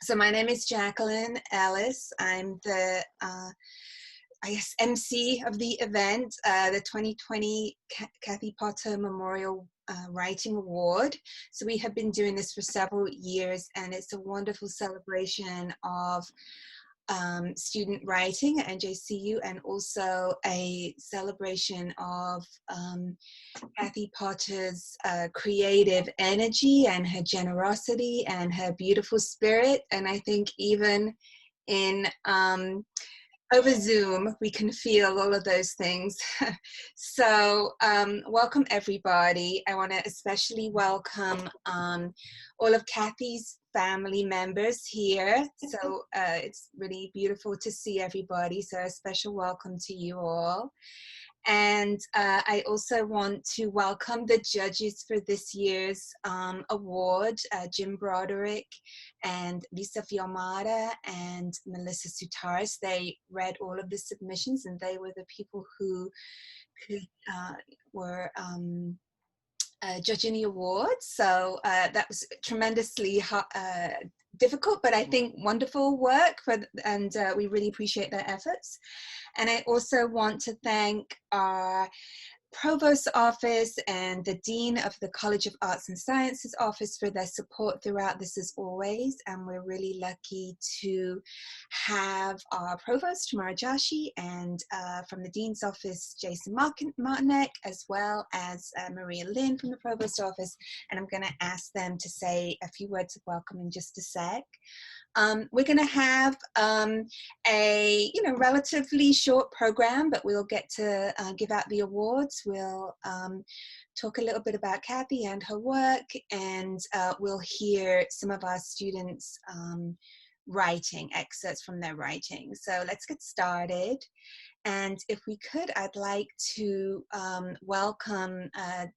So my name is Jacqueline Ellis. I'm the, MC of the event, the 2020 Kathy Potter Memorial Writing Award. So we have been doing this for several years, and it's a wonderful celebration of student writing at NJCU, and also a celebration of Kathy Potter's creative energy and her generosity and her beautiful spirit. And I think even in over Zoom, we can feel all of those things. So welcome everybody. I want to especially welcome all of Kathy's family members here. So it's really beautiful to see everybody. So a special welcome to you all. And I also want to welcome the judges for this year's award, Jim Broderick and Lisa Fiamara and Melissa Sutaris. They read all of the submissions, and they were the people who were judging the awards. So that was tremendously difficult, but I think wonderful work, and we really appreciate their efforts. And I also want to thank our Provost's office and the Dean of the College of Arts and Sciences office for their support throughout this as always. And we're really lucky to have our Provost, Tamara Joshi, and from the Dean's office, Jason Martinek, as well as Maria Lynn from the Provost office. And I'm gonna ask them to say a few words of welcome in just a sec. We're going to have a relatively short program, but we'll get to give out the awards. We'll talk a little bit about Kathy and her work, and we'll hear some of our students writing excerpts from their writing. So let's get started. And if we could, I'd like to welcome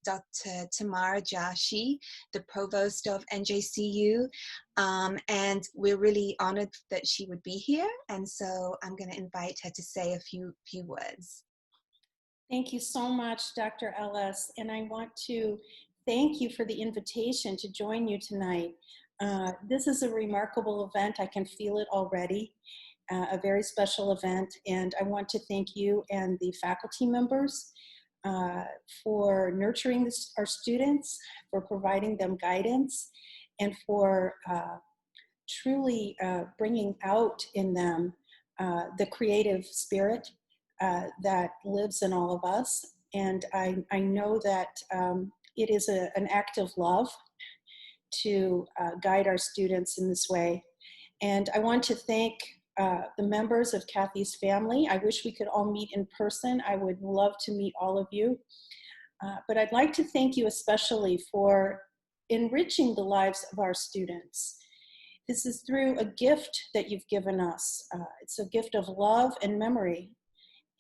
Dr. Tamara Joshi, the Provost of NJCU. And we're really honored that she would be here. And so I'm going to invite her to say a few words. Thank you so much, Dr. Ellis. And I want to thank you for the invitation to join you tonight. This is a remarkable event. I can feel it already. A very special event, and I want to thank you and the faculty members for nurturing our students, for providing them guidance, and for truly bringing out in them the creative spirit that lives in all of us. And I know that it is an act of love to guide our students in this way. And I want to thank the members of Kathy's family. I wish we could all meet in person. I would love to meet all of you. But I'd like to thank you especially for enriching the lives of our students. This is through a gift that you've given us. It's a gift of love and memory.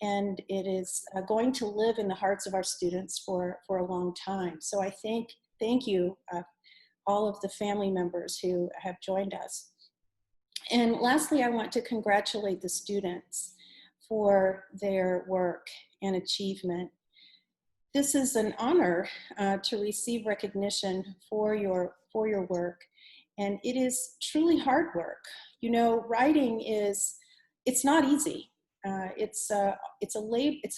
And it is going to live in the hearts of our students for a long time. So I thank you, all of the family members who have joined us. And lastly, I want to congratulate the students for their work and achievement. This is an honor to receive recognition for your work, and it is truly hard work. You know, writing it's not easy. It's a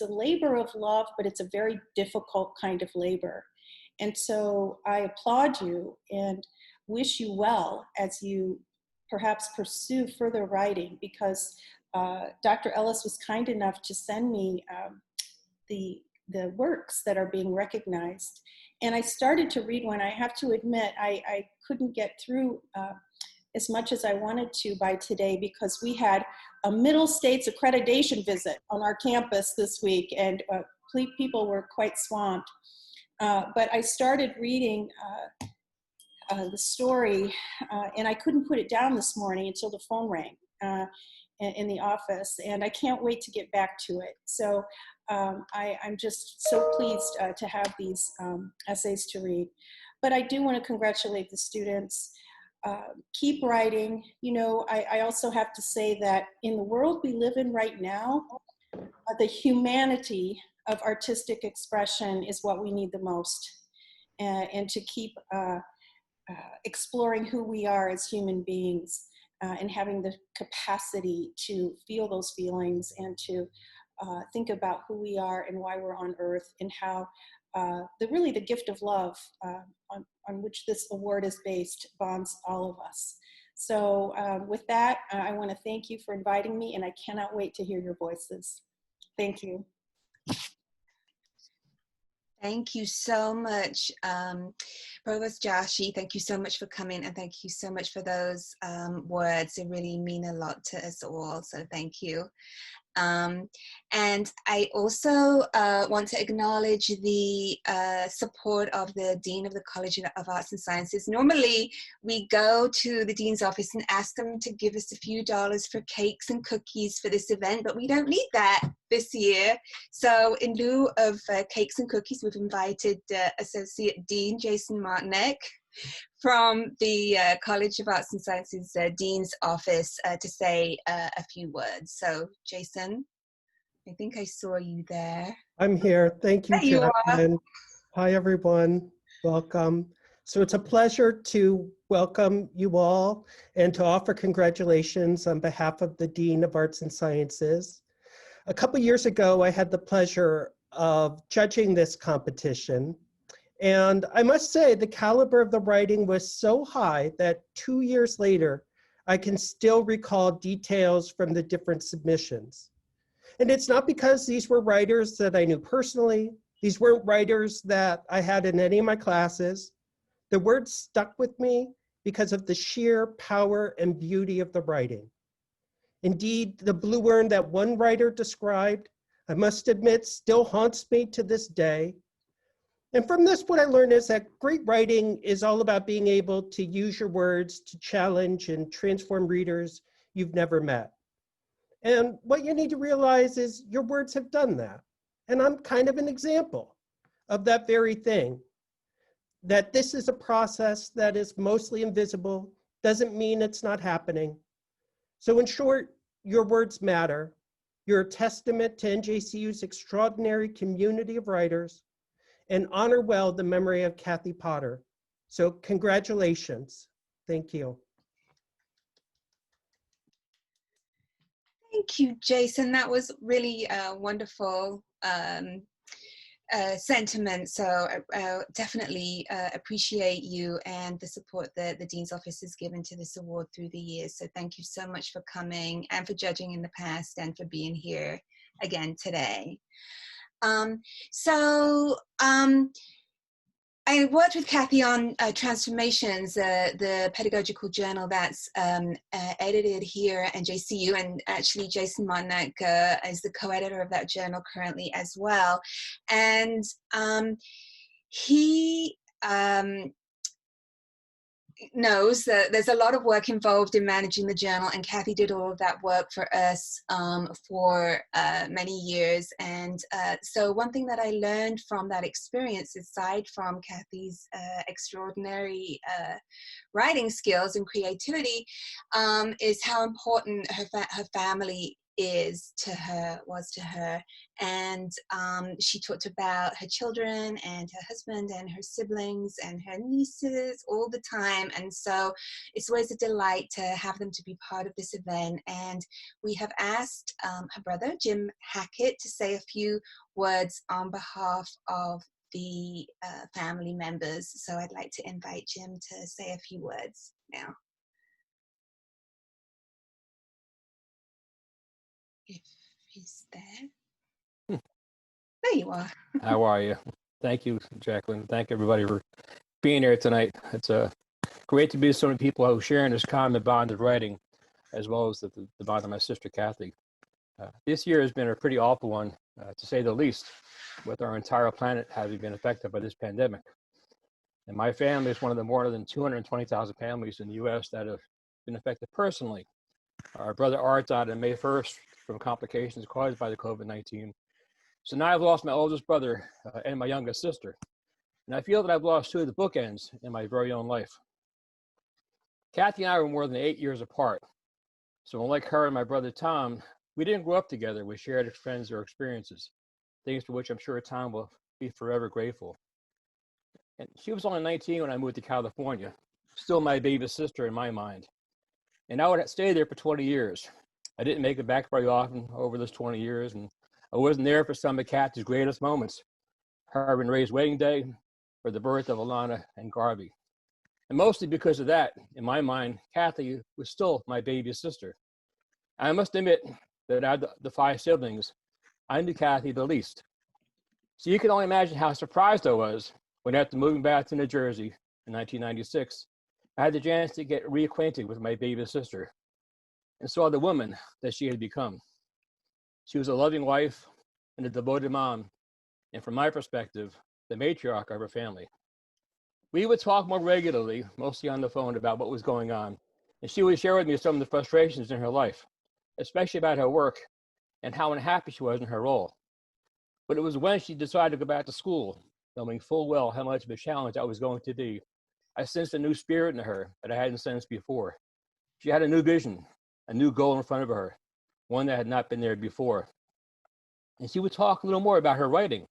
labor of love, but it's a very difficult kind of labor. And so I applaud you and wish you well as you perhaps pursue further writing, because Dr. Ellis was kind enough to send me the works that are being recognized. And I started to read one. I have to admit, I couldn't get through as much as I wanted to by today, because we had a Middle States accreditation visit on our campus this week, and people were quite swamped. But I started reading the story, and I couldn't put it down this morning until the phone rang in the office, and I can't wait to get back to it. So I'm just so pleased to have these essays to read. But I do want to congratulate the students. Keep writing. You know, I also have to say that in the world we live in right now, the humanity of artistic expression is what we need the most, and to keep exploring who we are as human beings and having the capacity to feel those feelings and to think about who we are and why we're on earth, and how really the gift of love on which this award is based bonds all of us. So with that, I want to thank you for inviting me, and I cannot wait to hear your voices. Thank you. Thank you so much, Provost Joshi. Thank you so much for coming, and thank you so much for those words. They really mean a lot to us all, so thank you. And I also want to acknowledge the support of the Dean of the College of Arts and Sciences. Normally, we go to the Dean's office and ask them to give us a few dollars for cakes and cookies for this event, but we don't need that this year. So in lieu of cakes and cookies, we've invited Associate Dean Jason Martinek from the College of Arts and Sciences Dean's office to say a few words. So Jason, I think I saw you there. I'm here. Thank you, There you Jacqueline. Hi, everyone. Welcome. So it's a pleasure to welcome you all and to offer congratulations on behalf of the Dean of Arts and Sciences. A couple years ago, I had the pleasure of judging this competition. And I must say, the caliber of the writing was so high that 2 years later, I can still recall details from the different submissions. And it's not because these were writers that I knew personally. These weren't writers that I had in any of my classes. The words stuck with me because of the sheer power and beauty of the writing. Indeed, the blue urn that one writer described, I must admit, still haunts me to this day. And from this, what I learned is that great writing is all about being able to use your words to challenge and transform readers you've never met. And what you need to realize is your words have done that. And I'm kind of an example of that very thing. That this is a process that is mostly invisible doesn't mean it's not happening. So in short, your words matter. You're a testament to NJCU's extraordinary community of writers, and honor well the memory of Kathy Potter. So congratulations. Thank you. Thank you, Jason. That was really wonderful sentiment. So I definitely appreciate you and the support that the Dean's Office has given to this award through the years. So thank you so much for coming and for judging in the past and for being here again today. I worked with Kathy on Transformations, the pedagogical journal that's edited here at JCU, and actually Jason Martinek is the co-editor of that journal currently as well. And he knows that there's a lot of work involved in managing the journal, and Kathy did all of that work for us for many years. And so one thing that I learned from that experience, aside from Kathy's extraordinary writing skills and creativity, is how important her family was to her. And she talked about her children and her husband and her siblings and her nieces all the time. And so it's always a delight to have them to be part of this event. And we have asked her brother, Jim Hackett, to say a few words on behalf of the family members. So I'd like to invite Jim to say a few words now. If he's there. There you are. How are you? Thank you, Jacqueline. Thank everybody for being here tonight. It's great to be with so many people who are sharing this common bond of writing, as well as the bond of my sister, Kathy. This year has been a pretty awful one, to say the least, with our entire planet having been affected by this pandemic. And my family is one of the more than 220,000 families in the U.S. that have been affected personally. Our brother Art died on May 1st from complications caused by the COVID-19. So now I've lost my oldest brother and my youngest sister. And I feel that I've lost two of the bookends in my very own life. Kathy and I were more than 8 years apart. So unlike her and my brother Tom, we didn't grow up together. We shared friends or experiences, things for which I'm sure Tom will be forever grateful. And she was only 19 when I moved to California. still my baby sister in my mind. And I would stay there for 20 years. I didn't make it back very often over those 20 years, and I wasn't there for some of Kathy's greatest moments, her and Ray's wedding day, or the birth of Alana and Garvey. And mostly because of that, in my mind, Kathy was still my baby sister. I must admit that out of the 5 siblings, I knew Kathy the least. So you can only imagine how surprised I was when, after moving back to New Jersey in 1996, I had the chance to get reacquainted with my baby sister and saw the woman that she had become. She was a loving wife and a devoted mom, and from my perspective, the matriarch of her family. We would talk more regularly, mostly on the phone, about what was going on, and she would share with me some of the frustrations in her life, especially about her work and how unhappy she was in her role. But it was when she decided to go back to school, knowing full well how much of a challenge that was going to be, I sensed a new spirit in her that I hadn't sensed before. She had a new vision, a new goal in front of her, one that had not been there before. And she would talk a little more about her writing,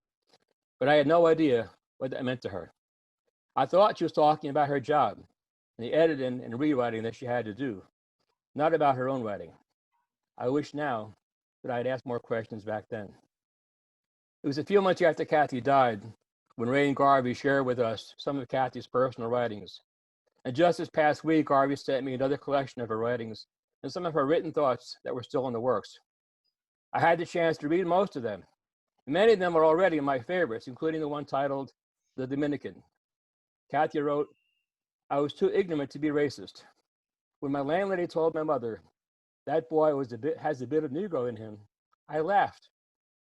but I had no idea what that meant to her. I thought she was talking about her job and the editing and rewriting that she had to do, not about her own writing. I wish now that I had asked more questions back then. It was a few months after Kathy died when Ray and Garvey shared with us some of Kathy's personal writings. And just this past week, Garvey sent me another collection of her writings and some of her written thoughts that were still in the works. I had the chance to read most of them. Many of them are already my favorites, including the one titled The Dominican. Kathy wrote, "I was too ignorant to be racist. When my landlady told my mother that boy has a bit of Negro in him, I laughed.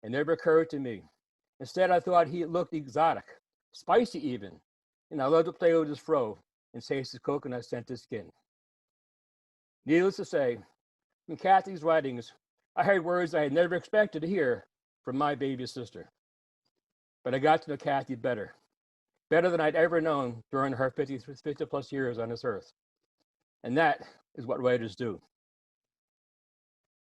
It never occurred to me. Instead, I thought he looked exotic, spicy even, and I loved to play with his fro and taste his coconut scented skin." Needless to say, in Kathy's writings, I heard words I had never expected to hear from my baby sister. But I got to know Kathy better than I'd ever known during her 50 plus years on this earth. And that is what writers do.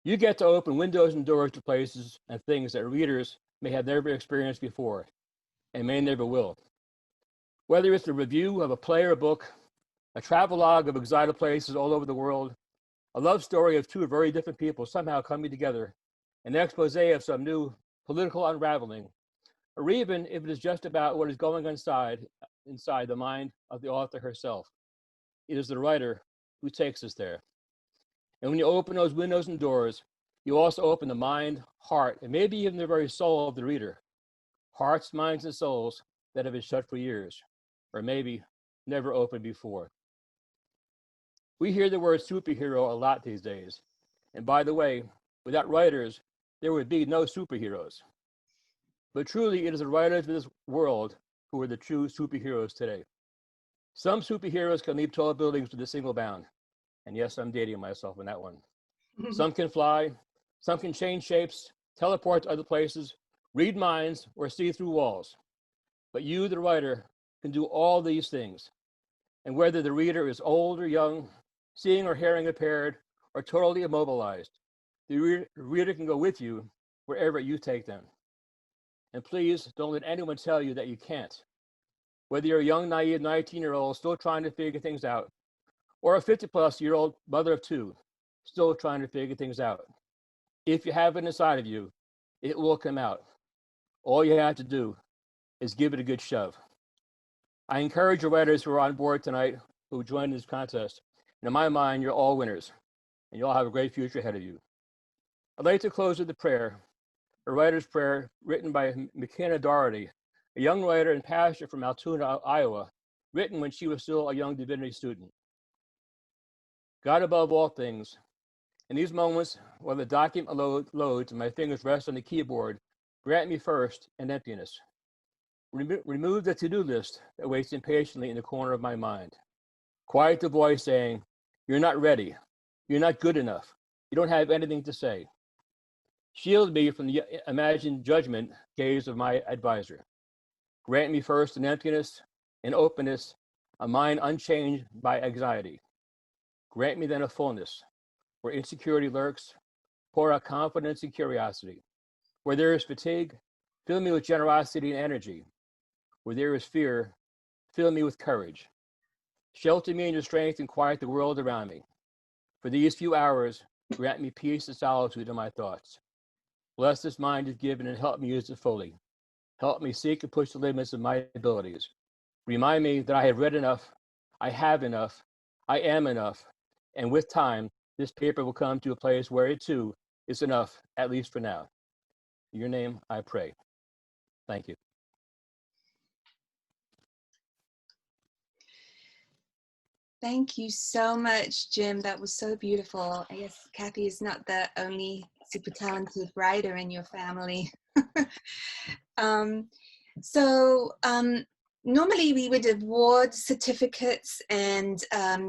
You get to open windows and doors to places and things that readers may have never experienced before and may never will. Whether it's a review of a play or a book, a travelogue of exotic places all over the world, a love story of 2 very different people somehow coming together, an expose of some new political unraveling, or even if it is just about what is going inside the mind of the author herself. It is the writer who takes us there. And when you open those windows and doors, you also open the mind, heart, and maybe even the very soul of the reader. Hearts, minds, and souls that have been shut for years, or maybe never opened before. We hear the word superhero a lot these days. And by the way, without writers, there would be no superheroes. But truly, it is the writers of this world who are the true superheroes today. Some superheroes can leap tall buildings with a single bound. And yes, I'm dating myself on that one. Some can fly, some can change shapes, teleport to other places, read minds, or see through walls. But you, the writer, can do all these things. And whether the reader is old or young, seeing or hearing impaired, or totally immobilized, the reader can go with you wherever you take them. And please don't let anyone tell you that you can't. Whether you're a young, naive 19-year-old still trying to figure things out, or a 50-plus-year-old mother of 2 still trying to figure things out, if you have it inside of you, it will come out. All you have to do is give it a good shove. I encourage your writers who are on board tonight, who joined this contest. And in my mind, you're all winners, and you all have a great future ahead of you. I'd like to close with a prayer, a writer's prayer written by McKenna Doherty, a young writer and pastor from Altoona, Iowa, written when she was still a young divinity student. God above all things, in these moments while the document loads and my fingers rest on the keyboard, grant me first an emptiness. Remove the to-do list that waits impatiently in the corner of my mind. Quiet the voice saying, "You're not ready. You're not good enough. You don't have anything to say." Shield me from the imagined judgment gaze of my advisor. Grant me first an emptiness, an openness, a mind unchanged by anxiety. Grant me then a fullness, where insecurity lurks. Pour out confidence and curiosity. Where there is fatigue, fill me with generosity and energy. Where there is fear, fill me with courage. Shelter me in your strength and quiet the world around me. For these few hours, grant me peace and solitude in my thoughts. Bless this mind you've given and help me use it fully. Help me seek and push the limits of my abilities. Remind me that I have read enough, I have enough, I am enough, and with time, this paper will come to a place where it too is enough, at least for now. In your name, I pray. Thank you. Thank you so much, Jim. That was so beautiful. I guess Kathy is not the only super talented writer in your family. Normally we would award certificates and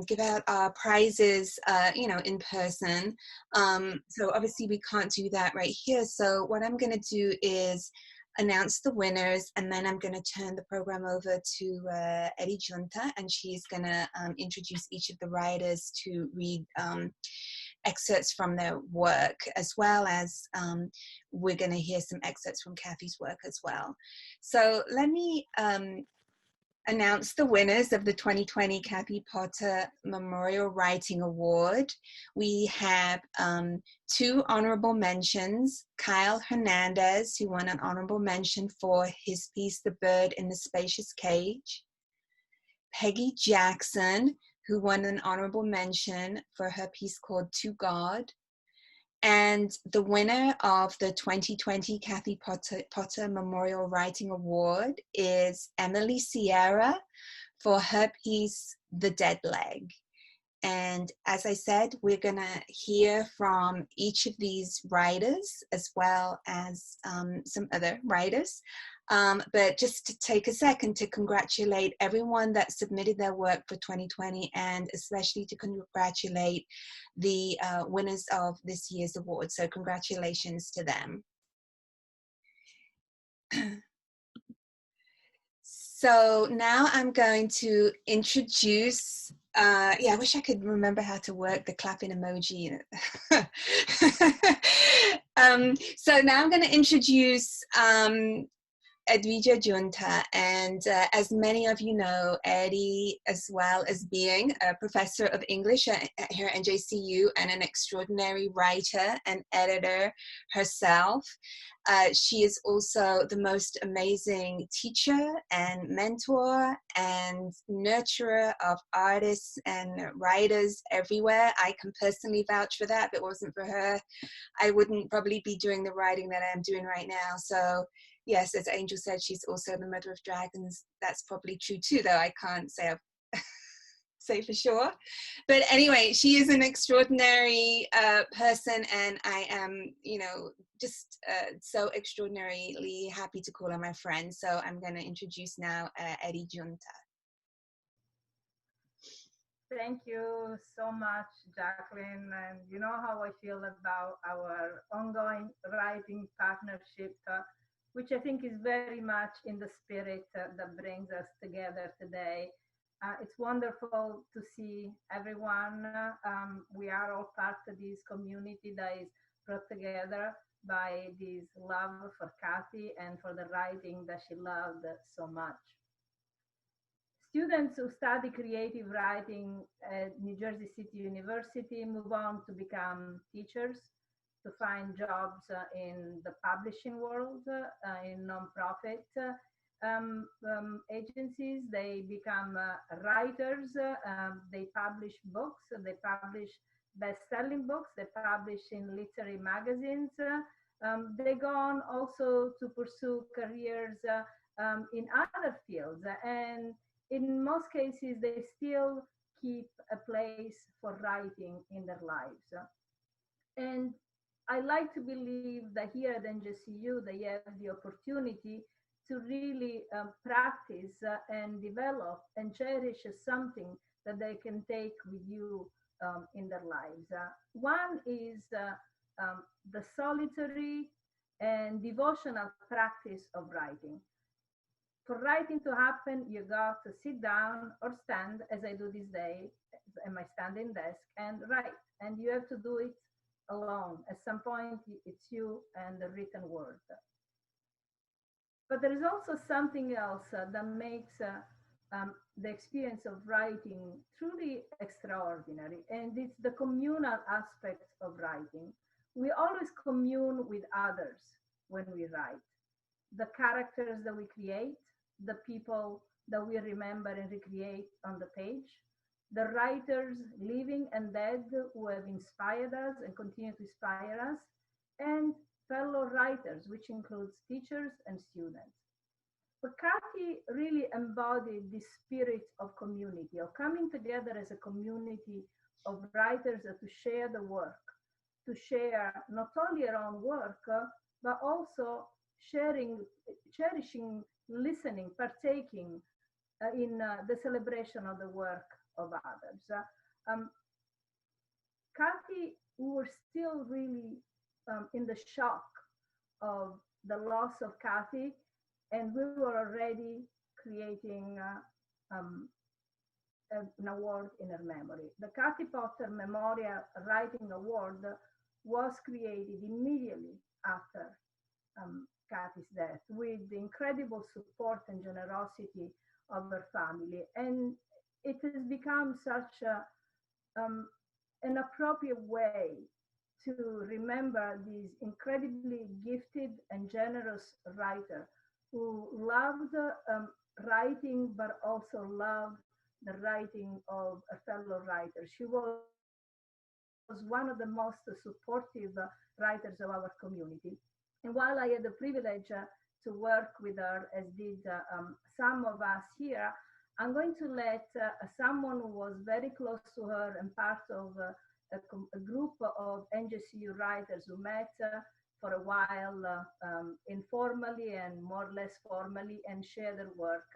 give out our prizes, in person. So obviously we can't do that right here. So what I'm going to do is announce the winners, and then I'm going to turn the program over to Eddie Junta, and she's going to introduce each of the writers to read excerpts from their work, as well as we're going to hear some excerpts from Kathy's work as well. So let me announce the winners of the 2020 Kathy Potter Memorial Writing Award. We have 2 honorable mentions. Kyle Hernandez, who won an honorable mention for his piece, The Bird in the Spacious Cage. Peggy Jackson, who won an honorable mention for her piece called To God. And the winner of the 2020 Kathy Potter Memorial Writing Award is Emily Sierra for her piece, The Dead Leg. And as I said, we're gonna hear from each of these writers as well as some other writers. But just to take a second to congratulate everyone that submitted their work for 2020, and especially to congratulate the winners of this year's award. So congratulations to them. So now I'm going to introduce, I wish I could remember how to work the clapping emoji. So now I'm going to introduce Edwidja Junta, and as many of you know, Eddie, as well as being a professor of English here at NJCU and an extraordinary writer and editor herself, she is also the most amazing teacher and mentor and nurturer of artists and writers everywhere. I can personally vouch for that. If it wasn't for her, I wouldn't probably be doing the writing that I'm doing right now. So yes, as Angel said, she's also the mother of dragons. That's probably true too, though I can't say say for sure. But anyway, she is an extraordinary person, and I am, just so extraordinarily happy to call her my friend. So I'm going to introduce now Eddie Junta. Thank you so much, Jacqueline. And you know how I feel about our ongoing writing partnership, which I think is very much in the spirit that brings us together today. It's wonderful to see everyone. We are all part of this community that is brought together by this love for Kathy and for the writing that she loved so much. Students who study creative writing at New Jersey City University move on to become teachers, to find jobs in the publishing world, in nonprofit agencies. They become writers. They publish books. They publish best-selling books. They publish in literary magazines. They go on also to pursue careers in other fields. And in most cases, they still keep a place for writing in their lives. And I like to believe that here at NJCU, they have the opportunity to really practice and develop and cherish something that they can take with you in their lives. One is the solitary and devotional practice of writing. For writing to happen, you got to sit down or stand, as I do this day, at my standing desk, and write. And you have to do it alone. At some point, it's you and the written word. But there is also something else that makes the experience of writing truly extraordinary, and it's the communal aspect of writing. We always commune with others when we write. The characters that we create, the people that we remember and recreate on the page, the writers, living and dead, who have inspired us and continue to inspire us, and fellow writers, which includes teachers and students. But Kathy really embodied this spirit of community, of coming together as a community of writers to share the work, to share not only our own work, but also sharing, cherishing, listening, partaking in the celebration of the work of others. Kathy, we were still really in the shock of the loss of Kathy, and we were already creating an award in her memory. The Kathy Potter Memorial Writing Award was created immediately after Kathy's death, with the incredible support and generosity of her family. And it has become such an appropriate way to remember this incredibly gifted and generous writer who loved writing, but also loved the writing of a fellow writer. She was one of the most supportive writers of our community. And while I had the privilege to work with her, as did some of us here, I'm going to let someone who was very close to her and part of a group of NJCU writers who met for a while informally and more or less formally and share their work.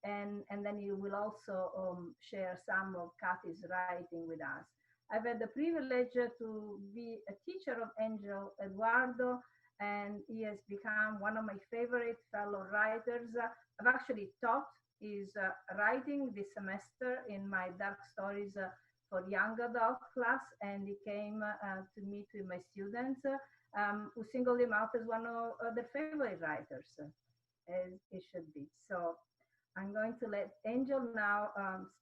And then you will also share some of Kathy's writing with us. I've had the privilege to be a teacher of Angel Eduardo, and he has become one of my favorite fellow writers. I've actually taught his writing this semester in my Dark Stories for Young Adult class, and he came to meet with my students who singled him out as one of their favorite writers, as it should be. So I'm going to let Angel now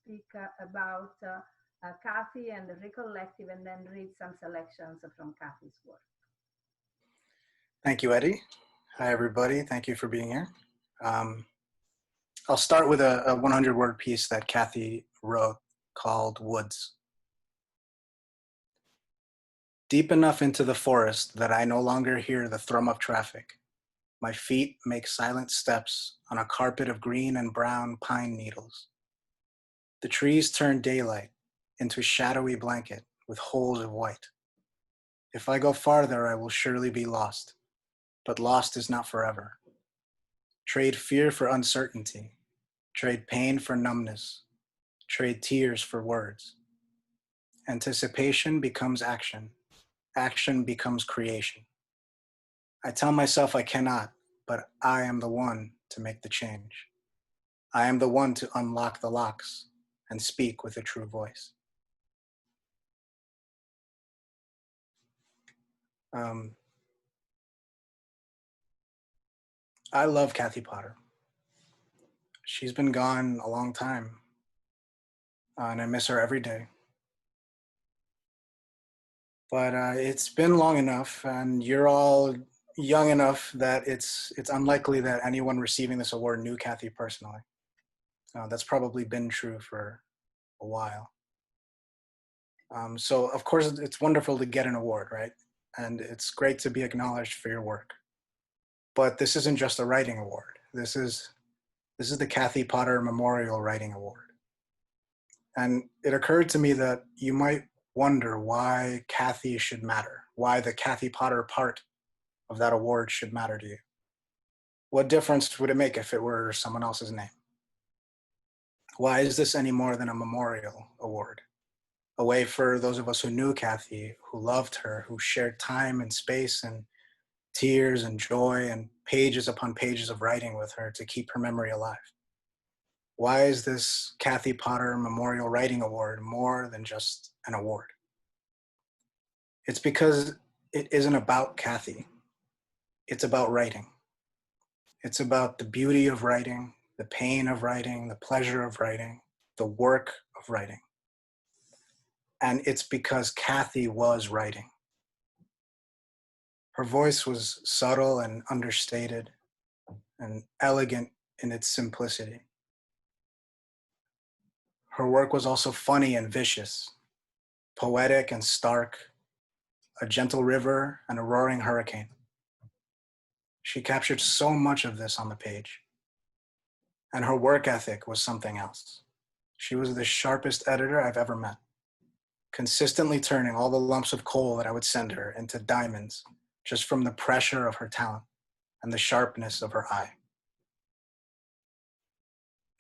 speak about Kathy and the Recollective, and then read some selections from Kathy's work. Thank you, Eddie. Hi, everybody. Thank you for being here. I'll start with a 100-word piece that Kathy wrote called Woods. Deep enough into the forest that I no longer hear the thrum of traffic. My feet make silent steps on a carpet of green and brown pine needles. The trees turn daylight into a shadowy blanket with holes of white. If I go farther, I will surely be lost, but lost is not forever. Trade fear for uncertainty, trade pain for numbness, trade tears for words. Anticipation becomes action, action becomes creation. I tell myself I cannot, but I am the one to make the change. I am the one to unlock the locks and speak with a true voice. I love Kathy Potter. She's been gone a long time, and I miss her every day. But it's been long enough, and you're all young enough that it's unlikely that anyone receiving this award knew Kathy personally. That's probably been true for a while. So of course it's wonderful to get an award, right? And it's great to be acknowledged for your work. But this isn't just a writing award. This is the Kathy Potter Memorial Writing Award. And it occurred to me that you might wonder why Kathy should matter, why the Kathy Potter part of that award should matter to you. What difference would it make if it were someone else's name? Why is this any more than a memorial award? A way for those of us who knew Kathy, who loved her, who shared time and space and tears and joy and pages upon pages of writing with her to keep her memory alive. Why is this Kathy Potter Memorial Writing Award more than just an award? It's because it isn't about Kathy. It's about writing. It's about the beauty of writing, the pain of writing, the pleasure of writing, the work of writing. And it's because Kathy was writing. Her voice was subtle and understated and elegant in its simplicity. Her work was also funny and vicious, poetic and stark, a gentle river and a roaring hurricane. She captured so much of this on the page. And her work ethic was something else. She was the sharpest editor I've ever met, consistently turning all the lumps of coal that I would send her into diamonds just from the pressure of her talent and the sharpness of her eye.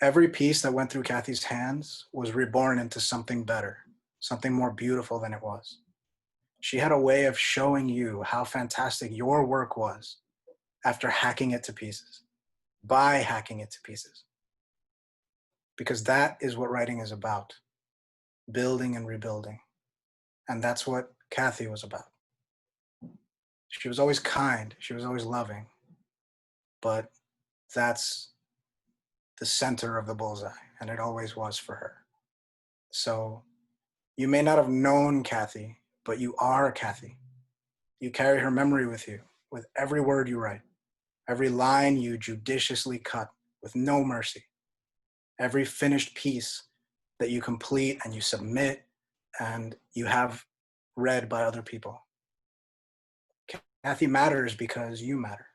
Every piece that went through Kathy's hands was reborn into something better, something more beautiful than it was. She had a way of showing you how fantastic your work was after hacking it to pieces, by hacking it to pieces. Because that is what writing is about, building and rebuilding. And that's what Kathy was about. She was always kind, she was always loving, but that's the center of the bullseye, and it always was for her. So you may not have known Kathy, but you are Kathy. You carry her memory with you, with every word you write, every line you judiciously cut with no mercy, every finished piece that you complete and you submit and you have read by other people. Kathy matters because you matter.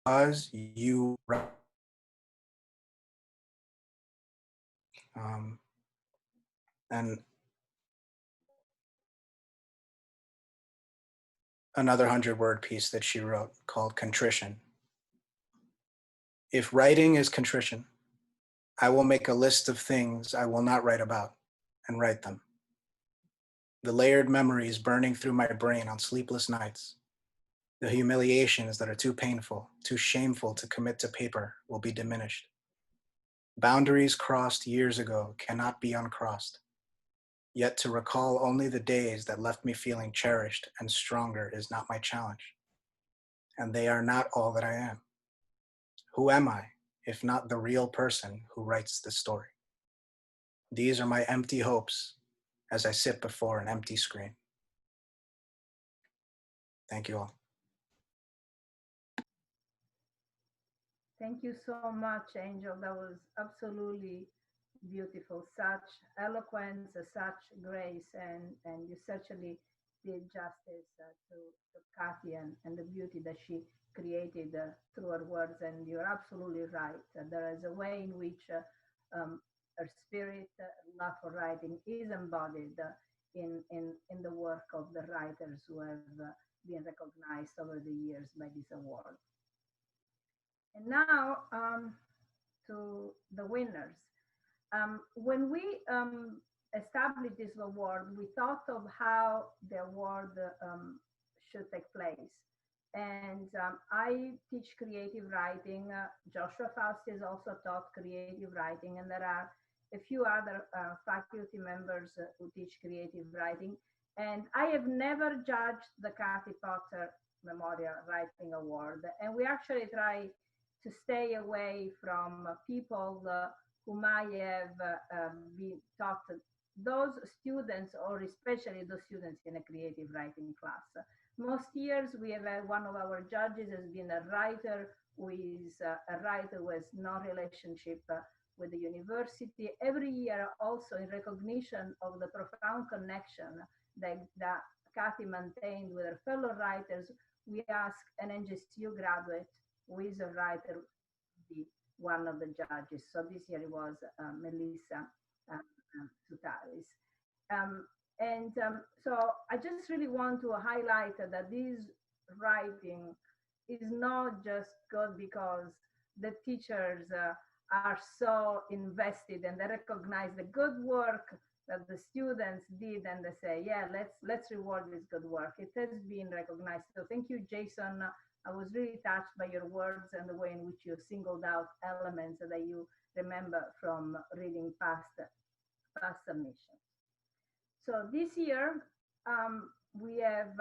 Because you and another 100-word piece that she wrote called Contrition. If writing is contrition, I will make a list of things I will not write about and write them. The layered memories burning through my brain on sleepless nights, the humiliations that are too painful, too shameful to commit to paper will be diminished. Boundaries crossed years ago cannot be uncrossed. Yet to recall only the days that left me feeling cherished and stronger is not my challenge. And they are not all that I am. Who am I, if not the real person who writes the story? These are my empty hopes as I sit before an empty screen. Thank you all. Thank you so much, Angel. That was absolutely beautiful. Such eloquence, such grace, and you certainly did justice to Kathy and the beauty that she created through her words. And you're absolutely right. There is a way in which her spirit, love for writing, is embodied in the work of the writers who have been recognized over the years by this award. And now to the winners. When we established this award, we thought of how the award should take place. And I teach creative writing. Joshua Fausti has also taught creative writing, and there are a few other faculty members who teach creative writing. And I have never judged the Kathy Potter Memorial Writing Award. And we actually try to stay away from people who might have been taught, those students, or especially those students in a creative writing class. Most years we have had one of our judges has been a writer who is a writer who has no relationship with the university. Every year also in recognition of the profound connection that Kathy maintained with her fellow writers, we ask an NJCU graduate who is a writer be one of the judges. So this year it was Melissa Soutaris. So I just really want to highlight that this writing is not just good because the teachers are so invested and they recognize the good work that the students did, and they say, yeah, let's reward this good work. It has been recognized. So thank you, Jason. I was really touched by your words and the way in which you singled out elements that you remember from reading past submissions. So this year we have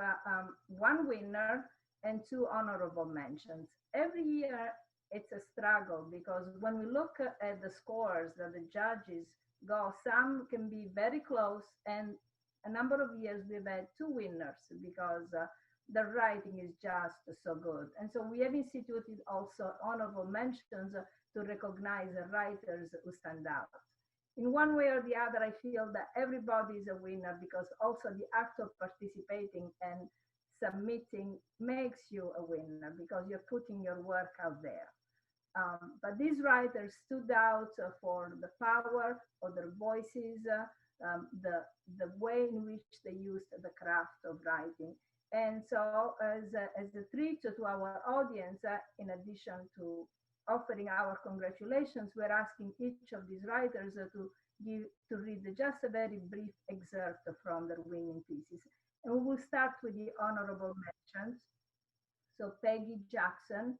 one winner, and 2 honorable mentions. Every year, it's a struggle because when we look at the scores that the judges go, some can be very close, and a number of years we've had 2 winners because the writing is just so good. And so we have instituted also honorable mentions to recognize the writers who stand out. In one way or the other, I feel that everybody is a winner because also the act of participating and submitting makes you a winner because you're putting your work out there. But these writers stood out for the power of their voices, the way in which they used the craft of writing. And so as a treat to our audience, in addition to offering our congratulations, we're asking each of these writers to read just a very brief excerpt from their winning pieces. And we will start with the honorable mentions. So Peggy Jackson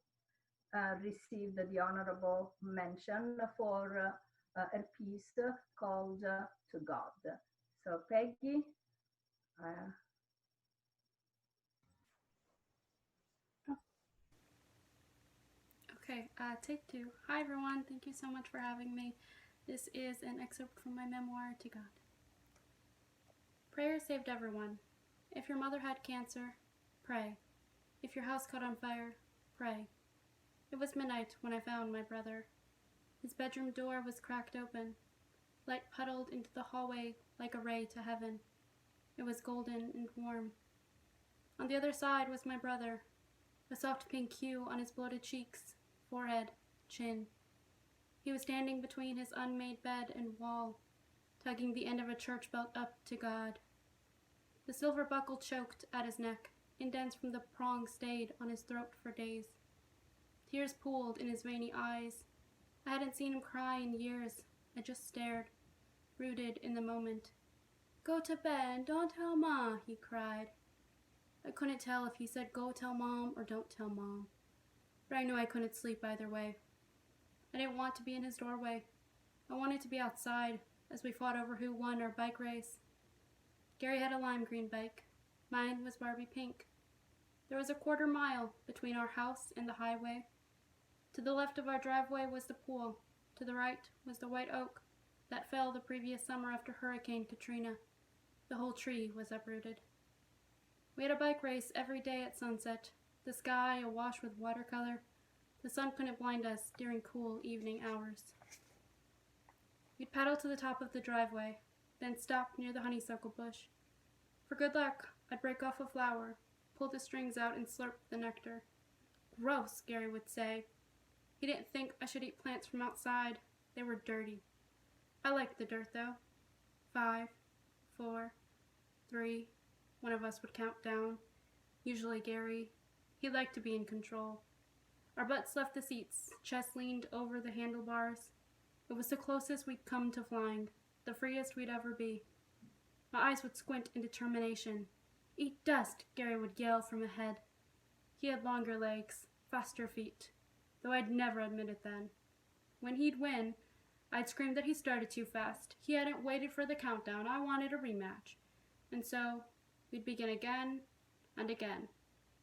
received the honorable mention for a piece called To God. So Peggy. Okay, take 2. Hi everyone, thank you so much for having me. This is an excerpt from my memoir, To God. Prayer saved everyone. If your mother had cancer, pray. If your house caught on fire, pray. It was midnight when I found my brother. His bedroom door was cracked open. Light puddled into the hallway like a ray to heaven. It was golden and warm. On the other side was my brother, a soft pink hue on his bloated cheeks, forehead, chin. He was standing between his unmade bed and wall, tugging the end of a church belt up to God. The silver buckle choked at his neck. Indents from the prong stayed on his throat for days. Tears pooled in his veiny eyes. I hadn't seen him cry in years. I just stared, rooted in the moment. Go to bed, don't tell Ma, he cried. I couldn't tell if he said go tell Mom or don't tell Mom. But I knew I couldn't sleep either way. I didn't want to be in his doorway. I wanted to be outside as we fought over who won our bike race. Gary had a lime green bike. Mine was Barbie pink. There was a quarter mile between our house and the highway. To the left of our driveway was the pool. To the right was the white oak that fell the previous summer after Hurricane Katrina. The whole tree was uprooted. We had a bike race every day at sunset, the sky awash with watercolor. The sun couldn't blind us during cool evening hours. We'd paddle to the top of the driveway, then stop near the honeysuckle bush. For good luck, I'd break off a flower, pull the strings out and slurp the nectar. Gross, Gary would say. He didn't think I should eat plants from outside. They were dirty. I liked the dirt, though. 5, 4, 3, one of us would count down. Usually Gary. He liked to be in control. Our butts left the seats, chest leaned over the handlebars. It was the closest we'd come to flying, the freest we'd ever be. My eyes would squint in determination. Eat dust, Gary would yell from ahead. He had longer legs, faster feet, though I'd never admit it then. When he'd win, I'd scream that he started too fast. He hadn't waited for the countdown. I wanted a rematch. And so we'd begin again and again,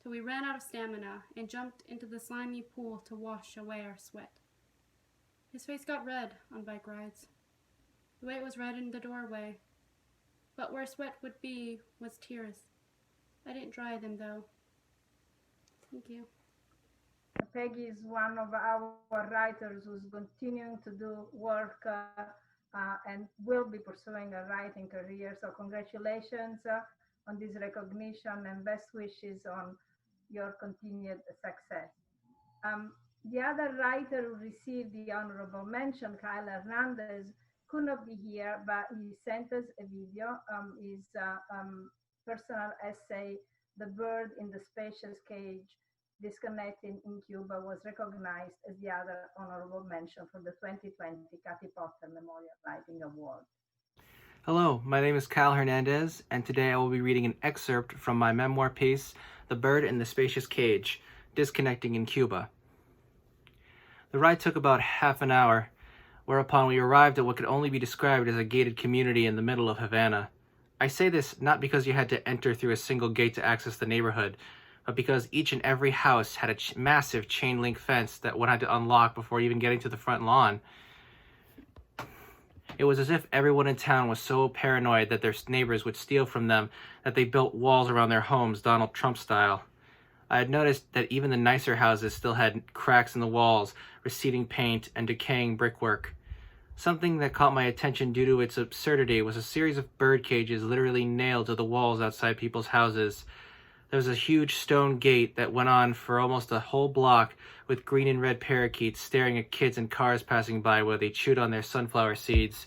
till we ran out of stamina and jumped into the slimy pool to wash away our sweat. His face got red on bike rides, the way it was red in the doorway. But where sweat would be was tears. I didn't dry them, though. Thank you. Peggy is one of our writers who's continuing to do work and will be pursuing a writing career. So congratulations on this recognition and best wishes on your continued success. The other writer who received the honorable mention, Kyle Hernandez, could not be here, but he sent us a video. His personal essay, The Bird in the Spacious Cage, Disconnecting in Cuba, was recognized as the other honorable mention for the 2020 Kathy Potter Memorial Writing Award. Hello, my name is Kyle Hernandez, and today I will be reading an excerpt from my memoir piece, The Bird in the Spacious Cage, Disconnecting in Cuba. The ride took about half an hour, whereupon we arrived at what could only be described as a gated community in the middle of Havana. I say this not because you had to enter through a single gate to access the neighborhood, but because each and every house had a massive chain link fence that one had to unlock before even getting to the front lawn. It was as if everyone in town was so paranoid that their neighbors would steal from them that they built walls around their homes, Donald Trump style. I had noticed that even the nicer houses still had cracks in the walls, receding paint, and decaying brickwork. Something that caught my attention due to its absurdity was a series of bird cages literally nailed to the walls outside people's houses. There was a huge stone gate that went on for almost a whole block with green and red parakeets staring at kids and cars passing by while they chewed on their sunflower seeds.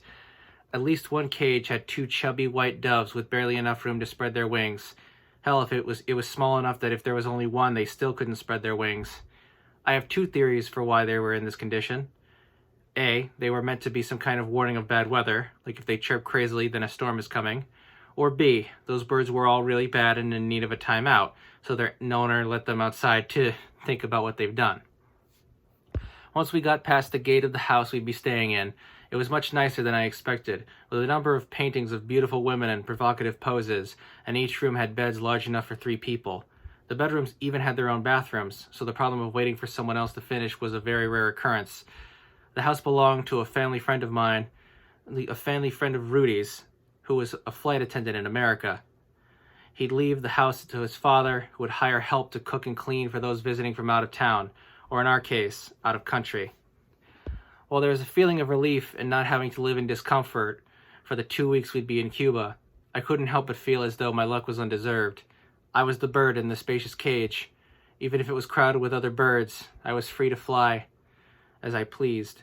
At least one cage had 2 chubby white doves with barely enough room to spread their wings. Hell, if it was small enough that if there was only one, they still couldn't spread their wings. I have 2 theories for why they were in this condition. A, they were meant to be some kind of warning of bad weather, like if they chirp crazily, then a storm is coming. Or B, those birds were all really bad and in need of a timeout, so their owner let them outside to think about what they've done. Once we got past the gate of the house we'd be staying in, it was much nicer than I expected, with a number of paintings of beautiful women in provocative poses, and each room had beds large enough for 3 people. The bedrooms even had their own bathrooms, so the problem of waiting for someone else to finish was a very rare occurrence. The house belonged to a family friend of mine, a family friend of Rudy's, who was a flight attendant in America. He'd leave the house to his father, who would hire help to cook and clean for those visiting from out of town, or in our case, out of country. While there was a feeling of relief in not having to live in discomfort for the 2 weeks we'd be in Cuba, I couldn't help but feel as though my luck was undeserved. I was the bird in the spacious cage. Even if it was crowded with other birds, I was free to fly as I pleased.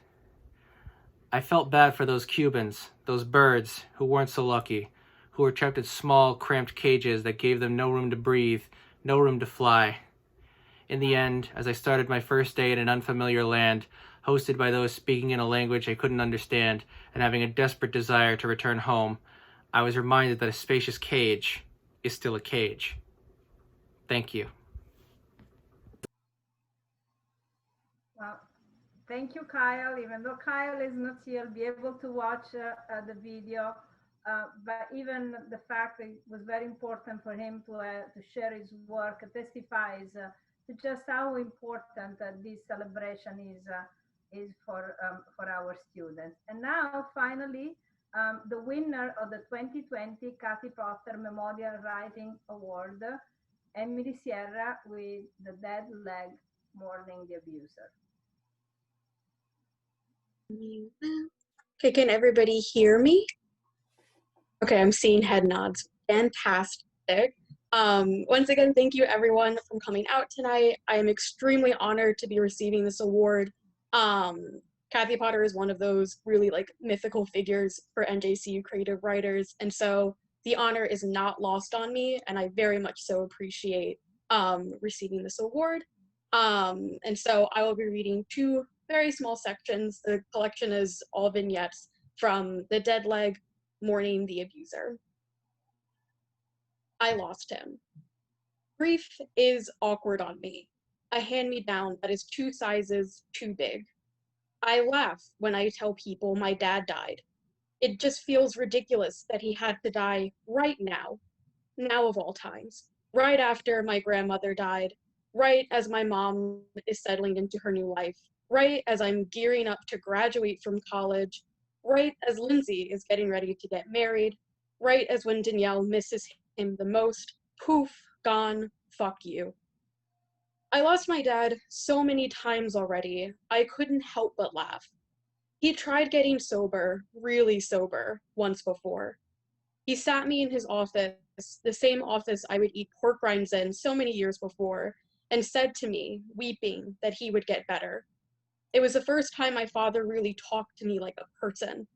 I felt bad for those Cubans, those birds who weren't so lucky, who were trapped in small, cramped cages that gave them no room to breathe, no room to fly. In the end, as I started my first day in an unfamiliar land, hosted by those speaking in a language I couldn't understand and having a desperate desire to return home, I was reminded that a spacious cage is still a cage. Thank you. Well, thank you, Kyle. Even though Kyle is not here, be able to watch the video. But even the fact that it was very important for him to share his work testifies to just how important this celebration is for our students. And now, finally, the winner of the 2020 Kathy Potter Memorial Writing Award, Emily Sierra, with The Dead Leg, Mourning the Abuser. Okay, can everybody hear me? Okay, I'm seeing head nods. Fantastic. Once again, thank you everyone for coming out tonight. I am extremely honored to be receiving this award. Kathy Potter is one of those really mythical figures for NJCU creative writers, and so the honor is not lost on me, and I very much so appreciate receiving this award. And so I will be reading 2 very small sections. The collection is all vignettes from The Dead Leg, Mourning the Abuser. I lost him. Grief is awkward on me, a hand-me-down that is 2 sizes too big. I laugh when I tell people my dad died. It just feels ridiculous that he had to die right now of all times, right after my grandmother died, right as my mom is settling into her new life, right as I'm gearing up to graduate from college, right as Lindsay is getting ready to get married, right as when Danielle misses him the most, poof, gone, fuck you. I lost my dad so many times already, I couldn't help but laugh. He tried getting sober, really sober, once before. He sat me in his office, the same office I would eat pork rinds in so many years before, and said to me, weeping, that he would get better. It was the first time my father really talked to me like a person.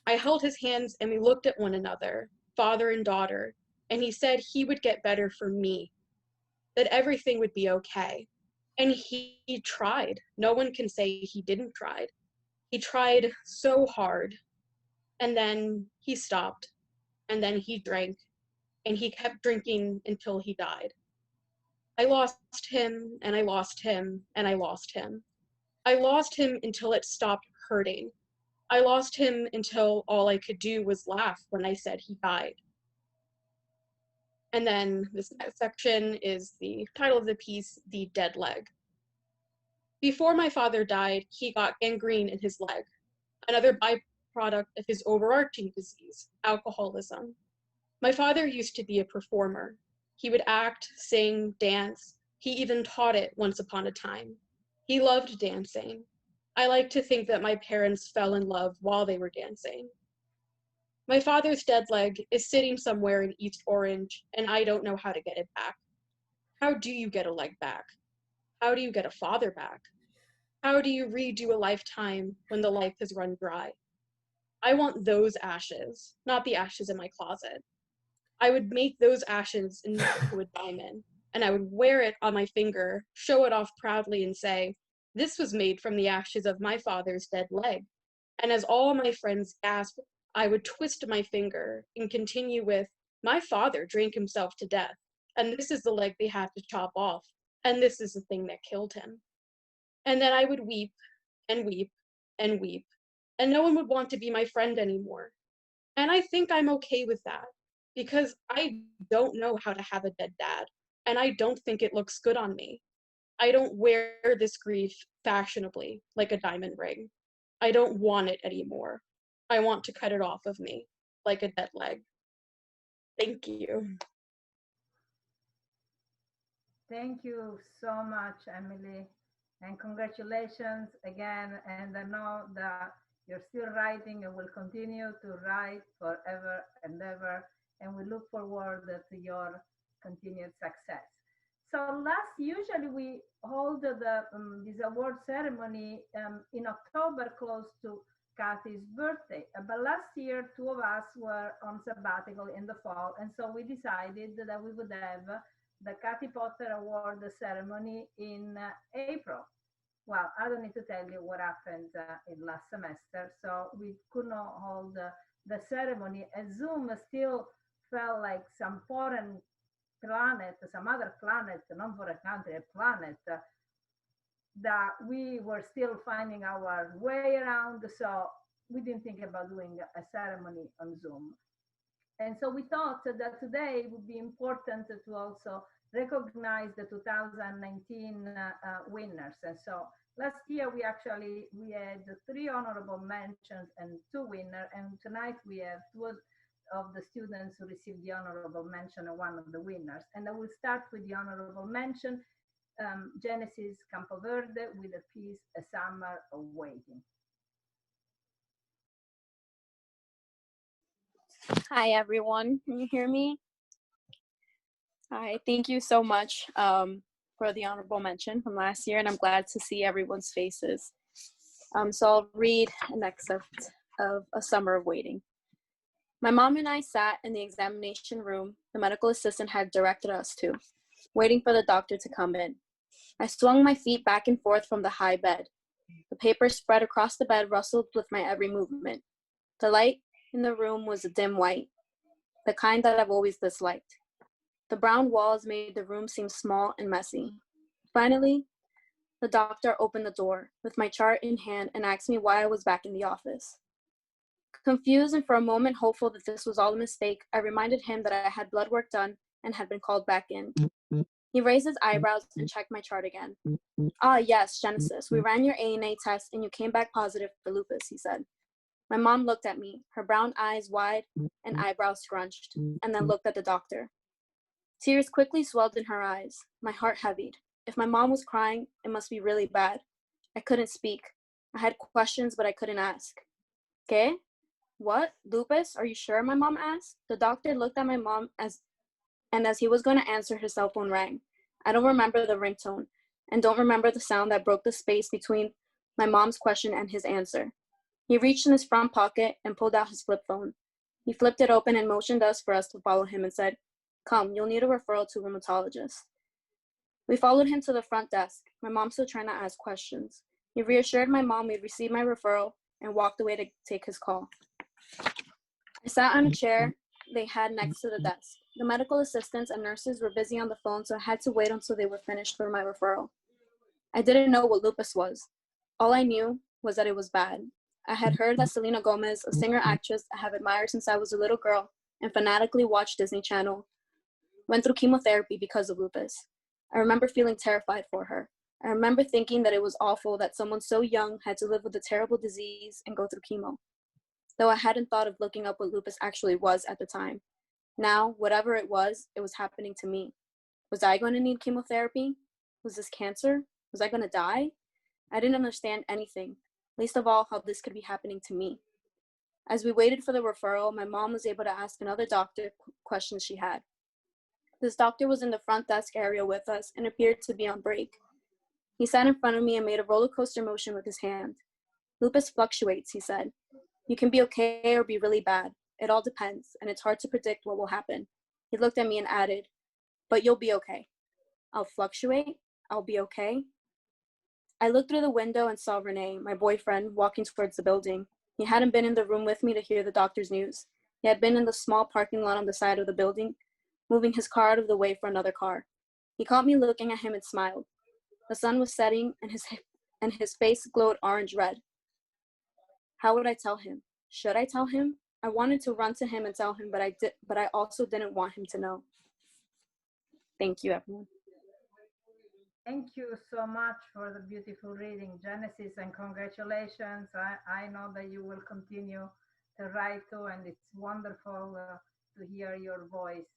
I held his hands and we looked at one another, father and daughter, and he said he would get better for me, that everything would be okay. And he tried. No one can say he didn't try. He tried so hard, and then he stopped, and then he drank, and he kept drinking until he died. I lost him, and I lost him, and I lost him. I lost him until it stopped hurting. I lost him until all I could do was laugh when I said he died. And then this next section is the title of the piece, The Dead Leg. Before my father died, he got gangrene in his leg, another byproduct of his overarching disease, alcoholism. My father used to be a performer. He would act, sing, dance. He even taught it once upon a time. He loved dancing. I like to think that my parents fell in love while they were dancing. My father's dead leg is sitting somewhere in East Orange, and I don't know how to get it back. How do you get a leg back? How do you get a father back? How do you redo a lifetime when the life has run dry? I want those ashes, not the ashes in my closet. I would make those ashes into a diamond, and I would wear it on my finger, show it off proudly, and say, "This was made from the ashes of my father's dead leg." And as all my friends gasped, I would twist my finger and continue with, "My father drank himself to death, and this is the leg they had to chop off, and this is the thing that killed him." And then I would weep and weep and weep, and no one would want to be my friend anymore. And I think I'm okay with that, because I don't know how to have a dead dad, and I don't think it looks good on me. I don't wear this grief fashionably, like a diamond ring. I don't want it anymore. I want to cut it off of me, like a dead leg. Thank you. Thank you so much, Emily. And congratulations again. And I know that you're still writing and will continue to write forever and ever. And we look forward to your continued success. So usually we hold this award ceremony in October, close to Kathy's birthday. But last year, two of us were on sabbatical in the fall. And so we decided that we would have the Kathy Potter Award ceremony in April. Well, I don't need to tell you what happened in last semester. So we could not hold the ceremony, and Zoom still felt like some foreign planet, some other planet, not for a country, a planet that we were still finding our way around. So we didn't think about doing a ceremony on Zoom. And so we thought that today would be important to also recognize the 2019 winners. And so last year we had 3 honorable mentions and 2 winners. And tonight we have 2 of the students who received the honorable mention and 1 of the winners. And I will start with the honorable mention, Genesis Campoverde, with the piece A Summer of Waiting. Hi, everyone. Can you hear me? Hi, thank you so much for the honorable mention from last year, and I'm glad to see everyone's faces. So I'll read an excerpt of A Summer of Waiting. My mom and I sat in the examination room the medical assistant had directed us to, waiting for the doctor to come in. I swung my feet back and forth from the high bed. The paper spread across the bed rustled with my every movement. The light in the room was a dim white, the kind that I've always disliked. The brown walls made the room seem small and messy. Finally, the doctor opened the door with my chart in hand and asked me why I was back in the office. Confused and for a moment hopeful that this was all a mistake, I reminded him that I had blood work done and had been called back in. He raised his eyebrows and checked my chart again. Ah, yes, Genesis, we ran your ANA test and you came back positive for lupus, he said. My mom looked at me, her brown eyes wide and eyebrows scrunched, and then looked at the doctor. Tears quickly swelled in her eyes. My heart heavied. If my mom was crying, it must be really bad. I couldn't speak. I had questions, but I couldn't ask. ¿Qué? What? Lupus? Are you sure? My mom asked. The doctor looked at my mom as he was going to answer, his cell phone rang. I don't remember the ringtone and don't remember the sound that broke the space between my mom's question and his answer. He reached in his front pocket and pulled out his flip phone. He flipped it open and motioned us for us to follow him and said, "Come, you'll need a referral to a rheumatologist." We followed him to the front desk, my mom still trying to ask questions. He reassured my mom we'd received my referral and walked away to take his call. I sat on a chair they had next to the desk. The medical assistants and nurses were busy on the phone, so I had to wait until they were finished for my referral. I didn't know what lupus was. All I knew was that it was bad. I had heard that Selena Gomez, a singer-actress I have admired since I was a little girl and fanatically watched Disney Channel, went through chemotherapy because of lupus. I remember feeling terrified for her. I remember thinking that it was awful that someone so young had to live with a terrible disease and go through chemo, though I hadn't thought of looking up what lupus actually was at the time. Now, whatever it was happening to me. Was I going to need chemotherapy? Was this cancer? Was I going to die? I didn't understand anything, least of all how this could be happening to me. As we waited for the referral, my mom was able to ask another doctor questions she had. This doctor was in the front desk area with us and appeared to be on break. He sat in front of me and made a roller coaster motion with his hand. Lupus fluctuates, he said. You can be okay or be really bad. It all depends, and it's hard to predict what will happen. He looked at me and added, but you'll be okay. I'll fluctuate. I'll be okay. I looked through the window and saw Renee, my boyfriend, walking towards the building. He hadn't been in the room with me to hear the doctor's news. He had been in the small parking lot on the side of the building, moving his car out of the way for another car. He caught me looking at him and smiled. The sun was setting and his face glowed orange-red. How would I tell him? Should I tell him? I wanted to run to him and tell him, but I also didn't want him to know. Thank you, everyone. Thank you so much for the beautiful reading, Genesis, and congratulations. I know that you will continue to write too, and it's wonderful to hear your voice.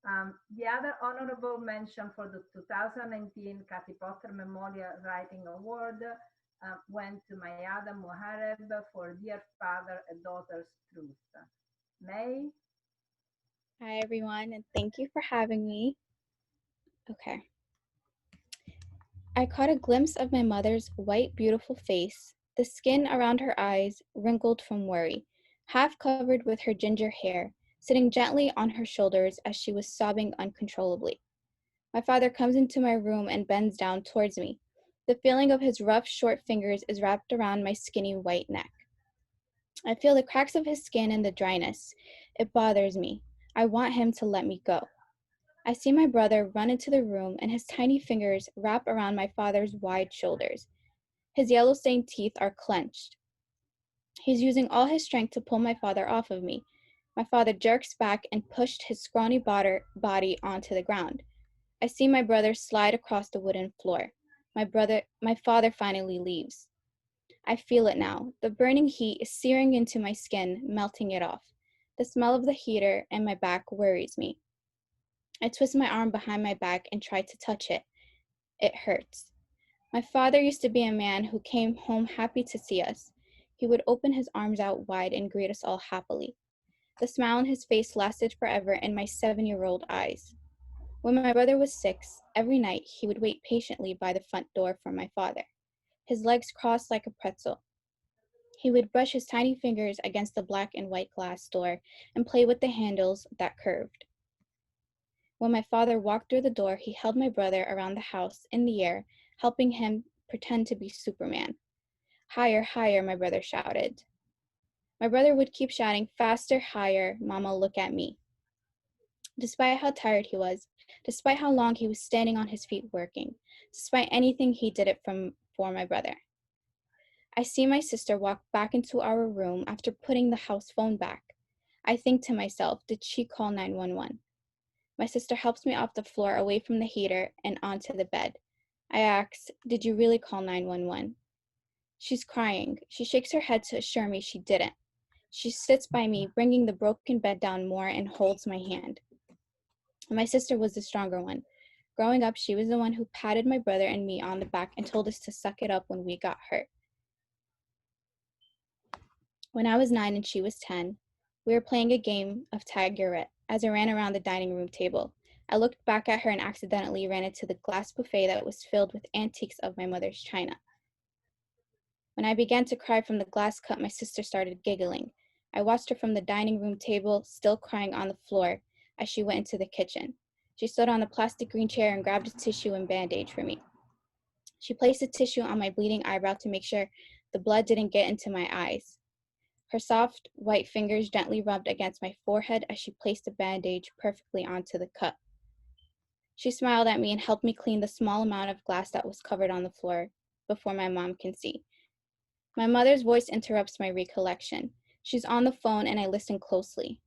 The other honorable mention for the 2019 Kathy Potter Memorial Writing Award went to Mayada Muhareb for Dear Father, a Daughter's Truth. May? Hi, everyone, and thank you for having me. Okay. I caught a glimpse of my mother's white, beautiful face, the skin around her eyes wrinkled from worry, half covered with her ginger hair, sitting gently on her shoulders as she was sobbing uncontrollably. My father comes into my room and bends down towards me. The feeling of his rough, short fingers is wrapped around my skinny white neck. I feel the cracks of his skin and the dryness. It bothers me. I want him to let me go. I see my brother run into the room and his tiny fingers wrap around my father's wide shoulders. His yellow-stained teeth are clenched. He's using all his strength to pull my father off of me. My father jerks back and pushed his scrawny body onto the ground. I see my brother slide across the wooden floor. My father finally leaves. I feel it now. The burning heat is searing into my skin, melting it off. The smell of the heater and my back worries me. I twist my arm behind my back and try to touch it. It hurts. My father used to be a man who came home happy to see us. He would open his arms out wide and greet us all happily. The smile on his face lasted forever in my 7-year-old eyes. When my brother was 6, every night he would wait patiently by the front door for my father, his legs crossed like a pretzel. He would brush his tiny fingers against the black and white glass door and play with the handles that curved. When my father walked through the door, he held my brother around the house in the air, helping him pretend to be Superman. Higher, higher, my brother shouted. My brother would keep shouting, faster, higher, Mama, look at me. Despite how tired he was, despite how long he was standing on his feet working, despite anything, he did it for my brother. I see my sister walk back into our room after putting the house phone back. I think to myself, did she call 911? My sister helps me off the floor away from the heater and onto the bed. I ask, did you really call 911? She's crying. She shakes her head to assure me she didn't. She sits by me, bringing the broken bed down more and holds my hand. My sister was the stronger one. Growing up, she was the one who patted my brother and me on the back and told us to suck it up when we got hurt. When I was 9 and she was 10, we were playing a game of tag-your-it as I ran around the dining room table. I looked back at her and accidentally ran into the glass buffet that was filled with antiques of my mother's china. When I began to cry from the glass cup, my sister started giggling. I watched her from the dining room table, still crying on the floor, as she went into the kitchen. She stood on the plastic green chair and grabbed a tissue and bandage for me. She placed a tissue on my bleeding eyebrow to make sure the blood didn't get into my eyes. Her soft, white fingers gently rubbed against my forehead as she placed the bandage perfectly onto the cut. She smiled at me and helped me clean the small amount of glass that was covered on the floor before my mom can see. My mother's voice interrupts my recollection. She's on the phone and I listen closely.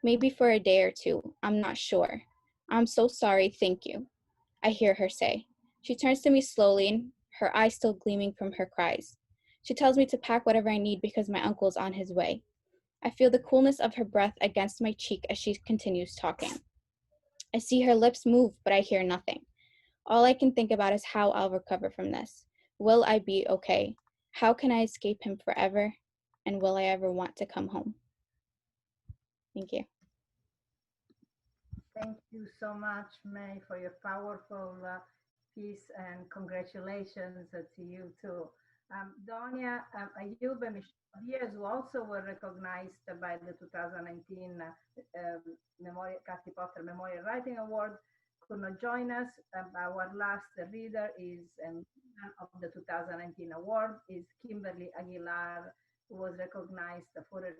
Maybe for a day or two, I'm not sure. I'm so sorry, thank you, I hear her say. She turns to me slowly, her eyes still gleaming from her cries. She tells me to pack whatever I need because my uncle is on his way. I feel the coolness of her breath against my cheek as she continues talking. I see her lips move, but I hear nothing. All I can think about is how I'll recover from this. Will I be okay? How can I escape him forever? And will I ever want to come home? Thank you. Thank you so much, May, for your powerful piece, and congratulations to you too. Donia, Ayub, and Michelle Diaz, who also were recognized by the 2019 Kathy Potter Memorial Writing Award, could not join us. Our last reader is of the 2019 award is Kimberly Aguilar, who was recognized for a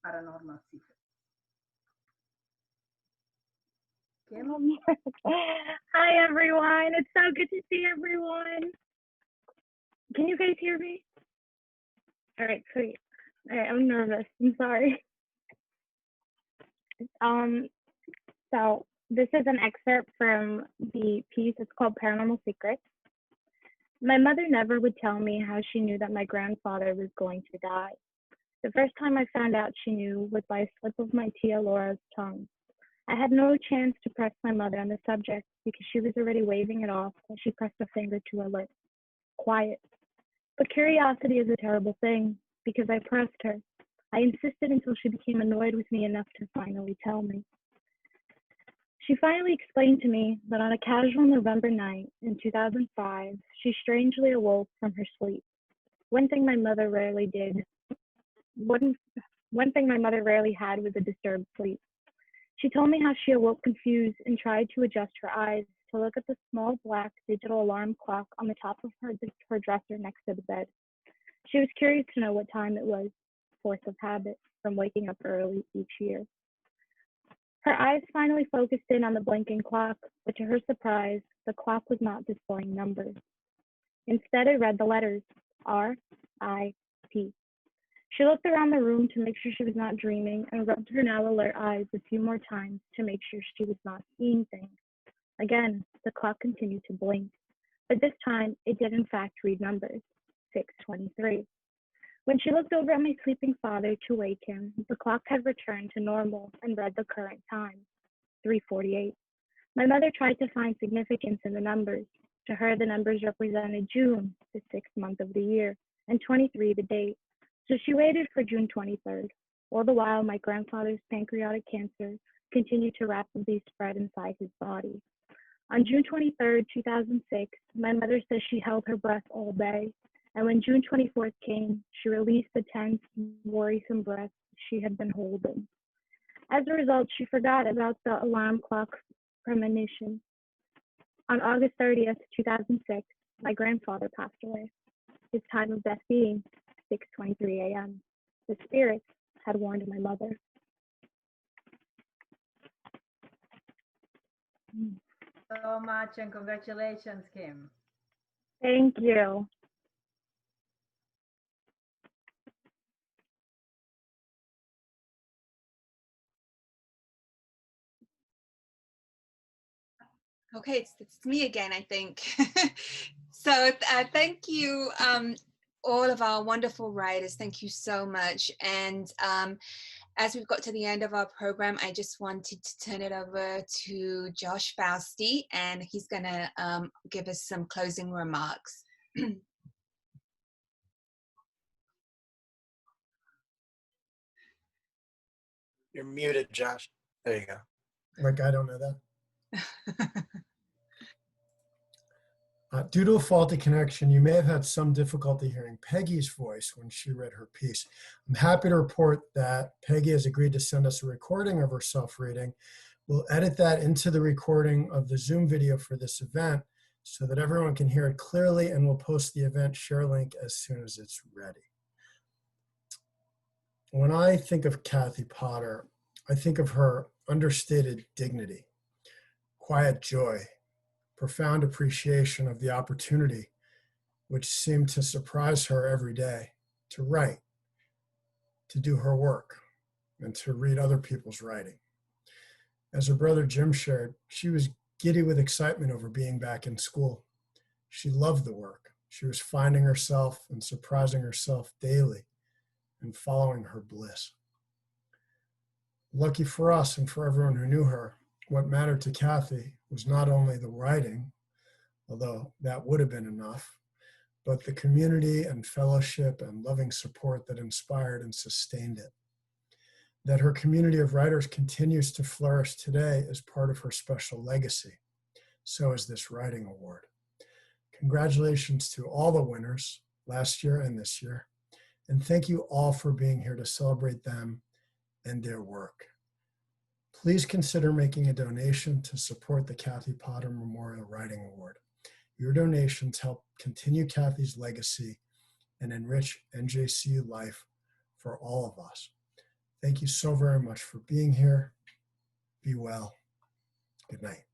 paranormal secret. Hi everyone, it's so good to see everyone. Can you guys hear me? All right, sweet. All right, I'm nervous, I'm sorry. So this is an excerpt from the piece. It's called Paranormal Secrets. My mother never would tell me how she knew that my grandfather was going to die. The first time I found out she knew was by a slip of my tia Laura's tongue. I had no chance to press my mother on the subject because she was already waving it off as she pressed a finger to her lips. Quiet. But curiosity is a terrible thing because I pressed her. I insisted until she became annoyed with me enough to finally tell me. She finally explained to me that on a casual November night in 2005, she strangely awoke from her sleep. One thing my mother rarely had was a disturbed sleep. She told me how she awoke confused and tried to adjust her eyes to look at the small black digital alarm clock on the top of her dresser next to the bed. She was curious to know what time it was, force of habit, from waking up early each year. Her eyes finally focused in on the blinking clock, but to her surprise, the clock was not displaying numbers. Instead, it read the letters R-I-P. She looked around the room to make sure she was not dreaming and rubbed her now alert eyes a few more times to make sure she was not seeing things. Again, the clock continued to blink, but this time it did in fact read numbers, 6:23. When she looked over at my sleeping father to wake him, the clock had returned to normal and read the current time, 3:48. My mother tried to find significance in the numbers. To her, the numbers represented June, the 6th month of the year, and 23, the date. So she waited for June 23rd. All the while, my grandfather's pancreatic cancer continued to rapidly spread inside his body. On June 23rd, 2006, my mother says she held her breath all day. And when June 24th came, she released the tense, worrisome breath she had been holding. As a result, she forgot about the alarm clock premonition. On August 30th, 2006, my grandfather passed away, his time of death being 6:23 a.m. The spirits had warned my mother. So much, and congratulations, Kim. Thank you. Okay, it's me again, I think. So thank you, all of our wonderful writers. Thank you so much. And as we've got to the end of our program, I just wanted to turn it over to Josh Fausti, and he's going to give us some closing remarks. You're muted, Josh. There you go. Like, I don't know that. Due to a faulty connection, you may have had some difficulty hearing Peggy's voice when she read her piece. I'm happy to report that Peggy has agreed to send us a recording of herself reading. We'll edit that into the recording of the Zoom video for this event so that everyone can hear it clearly, and we'll post the event share link as soon as it's ready. When I think of Kathy Potter, I think of her understated dignity, quiet joy, profound appreciation of the opportunity which seemed to surprise her every day to write, to do her work, and to read other people's writing. As her brother Jim shared, she was giddy with excitement over being back in school. She loved the work. She was finding herself and surprising herself daily and following her bliss. Lucky for us and for everyone who knew her, what mattered to Kathy was not only the writing, although that would have been enough, but the community and fellowship and loving support that inspired and sustained it. That her community of writers continues to flourish today is part of her special legacy. So is this writing award. Congratulations to all the winners last year and this year. And thank you all for being here to celebrate them and their work. Please consider making a donation to support the Kathy Potter Memorial Writing Award. Your donations help continue Kathy's legacy and enrich NJCU life for all of us. Thank you so very much for being here. Be well. Good night.